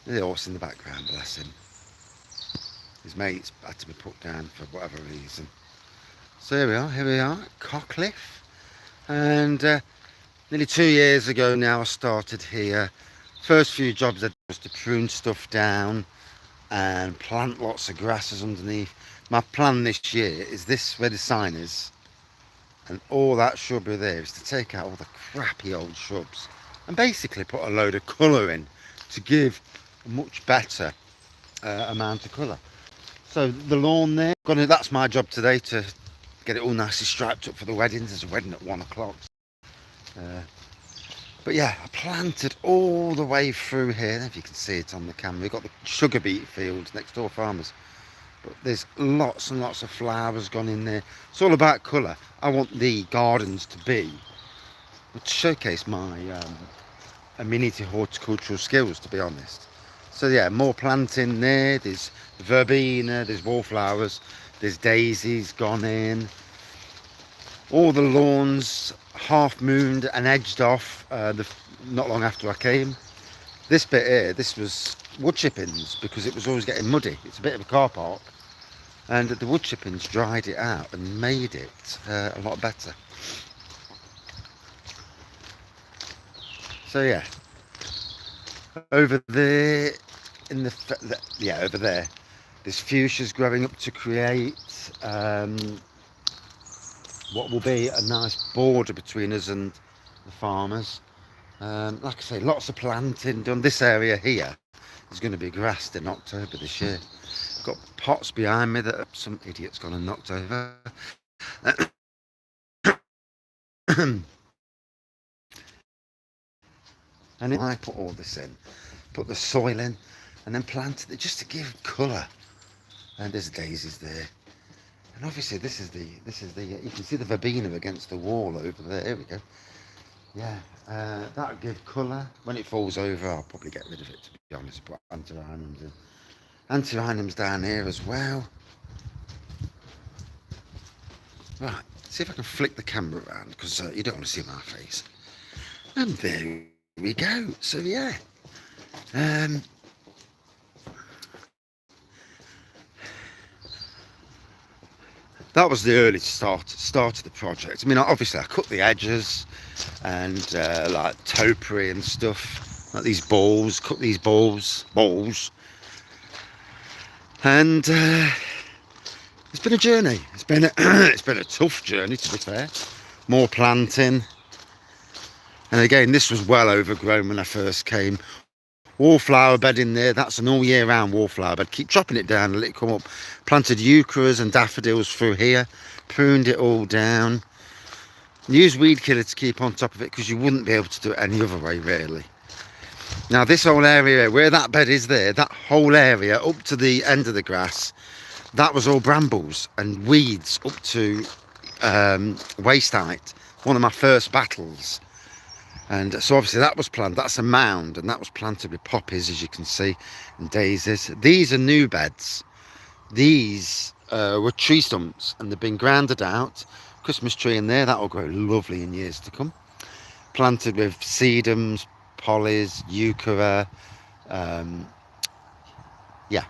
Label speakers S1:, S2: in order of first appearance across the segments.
S1: The horse in the background, bless him. His mates had to be put down for whatever reason. So here we are, Cockliffe. And nearly 2 years ago now I started here. First few jobs I did was to prune stuff down and plant lots of grasses underneath. My plan this year is this where the sign is, and all that shrubbery there is to take out all the crappy old shrubs and basically put a load of colour in to give a much better amount of colour. So the lawn there, that's my job today, to get it all nicely striped up for the weddings. There's a wedding at 1 o'clock. Uh, but yeah, I planted all the way through here. I don't know if you can see it on the camera. We've got the sugar beet fields next door, farmers. But there's lots and lots of flowers gone in there. It's all about colour. I want the gardens to showcase my miniature horticultural skills, to be honest. So yeah, more planting there. There's verbena, there's wallflowers, there's daisies gone in. All the lawns half mooned and edged off not long after I came. This bit here, this was wood chippings because it was always getting muddy. It's a bit of a car park, and the wood chippings dried it out and made it a lot better. So yeah, over there over there, there's fuchsias growing up to create what will be a nice border between us and the farmers. Like I say, lots of planting done. This area here is going to be grassed in October this year. Got pots behind me that some idiot's gone and knocked over. And I put all this in, put the soil in, and then planted it just to give colour. And there's daisies there. And obviously this is the you can see the verbena against the wall over there. Here we go. Yeah, that'll give colour. When it falls over, I'll probably get rid of it, to be honest. Put antirrhinums in. Antirrhinums down here as well. Right, see if I can flick the camera around, because you don't want to see my face. And there we go. So yeah, that was the early start of the project. I mean, obviously I cut the edges and like topiary and stuff, like these balls, cut these balls, and it's been a journey. It's been a tough journey, to be fair. More planting, and again, this was well overgrown when I first came. Wallflower bed in there, that's an all year round wallflower bed. Keep chopping it down and let it come up. Planted eucharis and daffodils through here, pruned it all down. Use weed killer to keep on top of it, because you wouldn't be able to do it any other way, really. Now this whole area where that bed is there, that whole area up to the end of the grass, that was all brambles and weeds up to waist height. One of my first battles. And so obviously that was planted. That's a mound, and that was planted with poppies, as you can see, and daisies. These are new beds. These were tree stumps, and they've been grounded out. Christmas tree in there, that will grow lovely in years to come. Planted with sedums, pollies, euchera, yeah,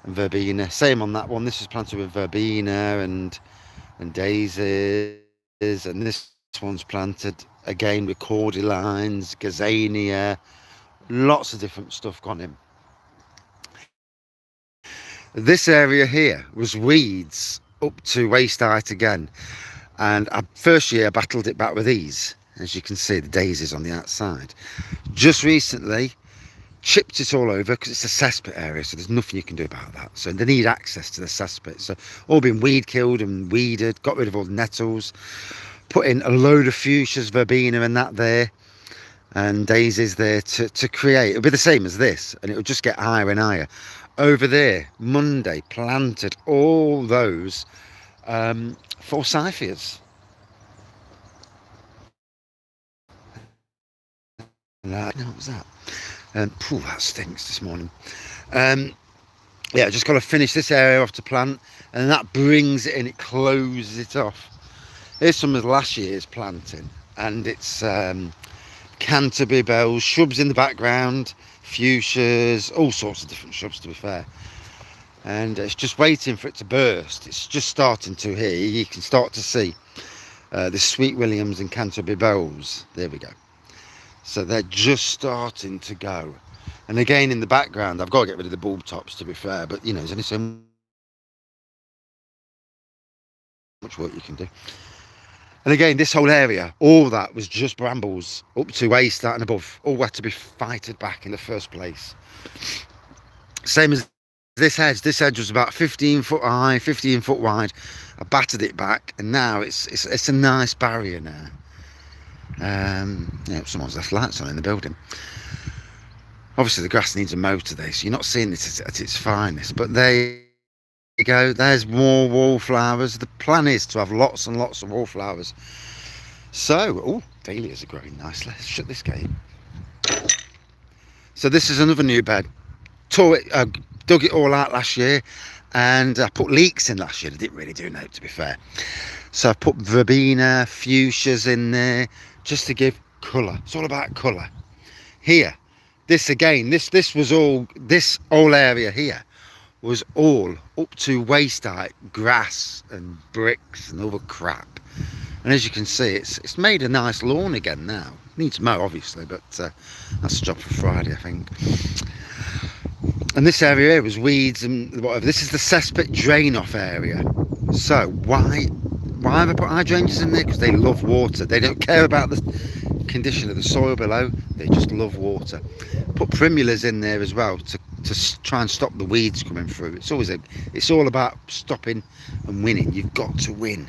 S1: and verbena. Same on that one. This is planted with verbena and daisies, and this one's planted again with cordylines, gazania, lots of different stuff gone in. This area here was weeds up to waist height again, and first year I battled it back with these, as you can see, the daisies on the outside. Just recently chipped it all over, because it's a cesspit area, so there's nothing you can do about that. So they need access to the cesspit, so all been weed killed and weeded, got rid of all the nettles, put in a load of fuchsias, verbena and that there, and daisies there to create. It'll be the same as this, and it'll just get higher and higher. Over there, Monday, planted all those forsythias. What was that? That stinks this morning. Yeah, just got to finish this area off to plant, and that brings it in, it closes it off. Here's some of last year's planting, and it's Canterbury bells, shrubs in the background, fuchsias, all sorts of different shrubs, to be fair. And it's just waiting for it to burst. It's just starting to here. You can start to see the Sweet Williams and Canterbury Bells. There we go. So they're just starting to go. And again, in the background, I've got to get rid of the bulb tops, to be fair, but you know, there's only so much work you can do. And again, this whole area, all that was just brambles up to waist, that and above, all had to be fighted back in the first place. Same as this hedge. This hedge was about 15 foot high, 15 foot wide. I battered it back, and now it's a nice barrier now. Yeah, someone's left lights on in the building. Obviously, the grass needs a mow today, so you're not seeing it at its finest. But there you go. There's more wallflowers. The plan is to have lots and lots of wallflowers. So, oh, dahlias are growing nicely. Let's shut this gate. So this is another new bed. Dug it all out last year, and I put leeks in last year. I didn't really do no, to be fair. So I put verbena, fuchsias in there, just to give colour. It's all about colour. Here, this again, this was all, this whole area here was all up to waist height grass and bricks and other crap. And as you can see, it's made a nice lawn again now. Needs mow, obviously, but that's a job for Friday, I think. And this area here was weeds and whatever. This is the cesspit drain off area. So why have I put hydrangeas in there? Because they love water. They don't care about the condition of the soil below. They just love water. Put primulas in there as well to try and stop the weeds coming through. It's all about stopping and winning. You've got to win.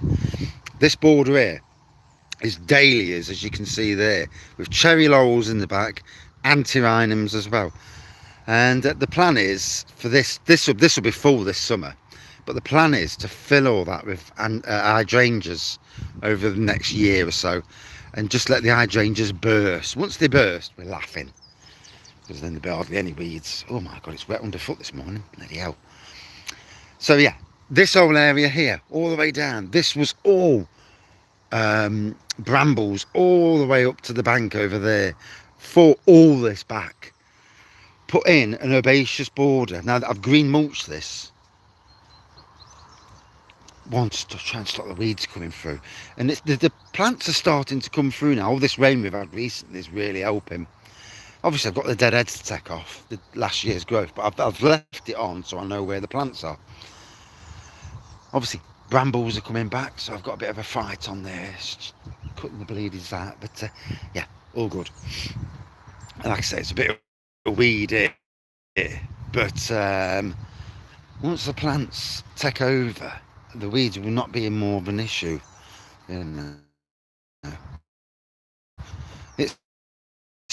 S1: This border here is dahlias, as you can see there, with cherry laurels in the back, antirrhinums as well. And the plan is for this will be full this summer, but the plan is to fill all that with hydrangeas over the next year or so, and just let the hydrangeas burst. Once they burst, we're laughing, because then there'll be hardly any weeds. Oh my god, it's wet underfoot this morning, bloody hell. So yeah, this whole area here, all the way down, this was all brambles all the way up to the bank over there. For all this back, put in an herbaceous border. Now that I've green mulched this, to try and stop the weeds coming through. And the plants are starting to come through now. All this rain we've had recently is really helping. Obviously, I've got the dead heads to take off, the last year's growth, but I've left it on so I know where the plants are. Obviously, brambles are coming back, so I've got a bit of a fight on there, cutting the bleedies out. But yeah, all good. And like I say, it's a bit of a weed here, but once the plants take over, the weeds will not be more of an issue. It's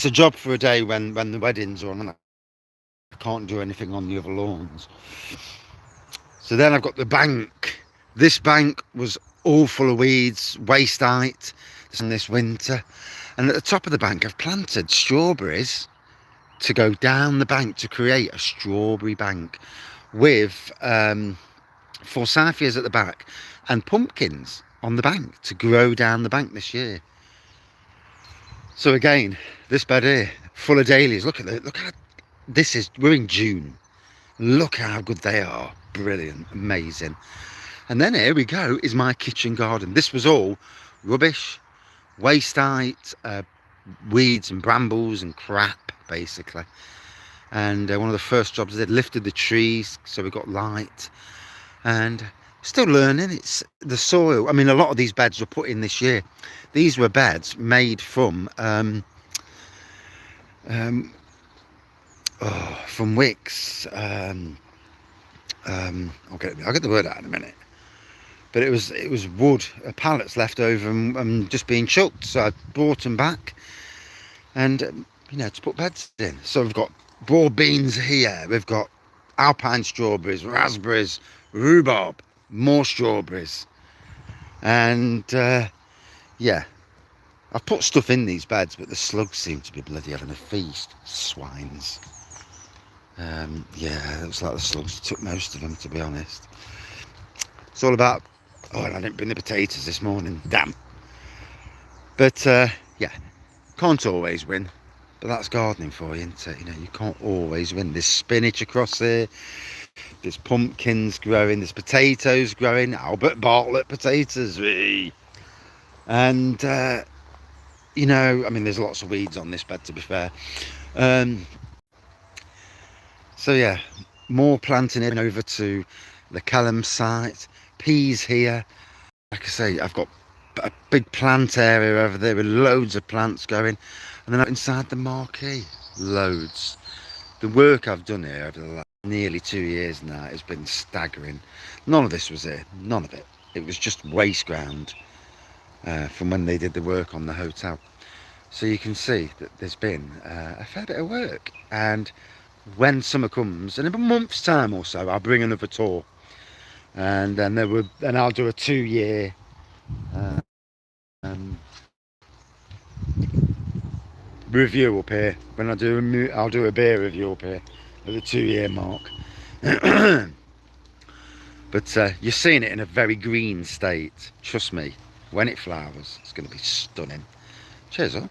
S1: a job for a day when the weddings are on and I can't do anything on the other lawns. So then I've got the bank. This bank was all full of weeds, waist height this winter. And at the top of the bank I've planted strawberries to go down the bank to create a strawberry bank with forsythias at the back and pumpkins on the bank to grow down the bank this year. So again, this bed here full of dahlias. Look how we're in June. Look how good they are. Brilliant, amazing. And then here we go is my kitchen garden. This was all rubbish, waste height, weeds and brambles and crap basically. And one of the first jobs I did, lifted the trees so we got light. And still learning. It's the soil. I mean, a lot of these beds were put in this year. These were beds made from wicks. I'll get the word out in a minute. But it was wood, pallets left over and just being chucked. So I brought them back, and to put beds in. So we've got broad beans here. We've got alpine strawberries, raspberries, rhubarb, more strawberries, and yeah, I've put stuff in these beds, but the slugs seem to be bloody having a feast. Swines. Yeah, it looks like the slugs took most of them, to be honest. It's all about, I didn't bring the potatoes this morning, damn. But yeah, can't always win. But that's gardening for you, isn't it? You know, you can't always win. There's spinach across there, there's pumpkins growing, there's potatoes growing, Albert Bartlett potatoes. And you know, I mean, there's lots of weeds on this bed, to be fair. So yeah, more planting in over to the Callum site. Peas here. Like I say, I've got a big plant area over there with loads of plants going. And then out inside the marquee, loads. The work I've done here over the last nearly 2 years now has been staggering. None of this was here, none of it. It was just waste ground from when they did the work on the hotel. So you can see that there's been a fair bit of work. And when summer comes, in a month's time or so, I'll bring another tour. And then I'll do a 2-year review up here. When I'll do a beer review up here at the 2-year mark. But you're seeing it in a very green state. Trust me, when it flowers, it's going to be stunning. Cheers, all.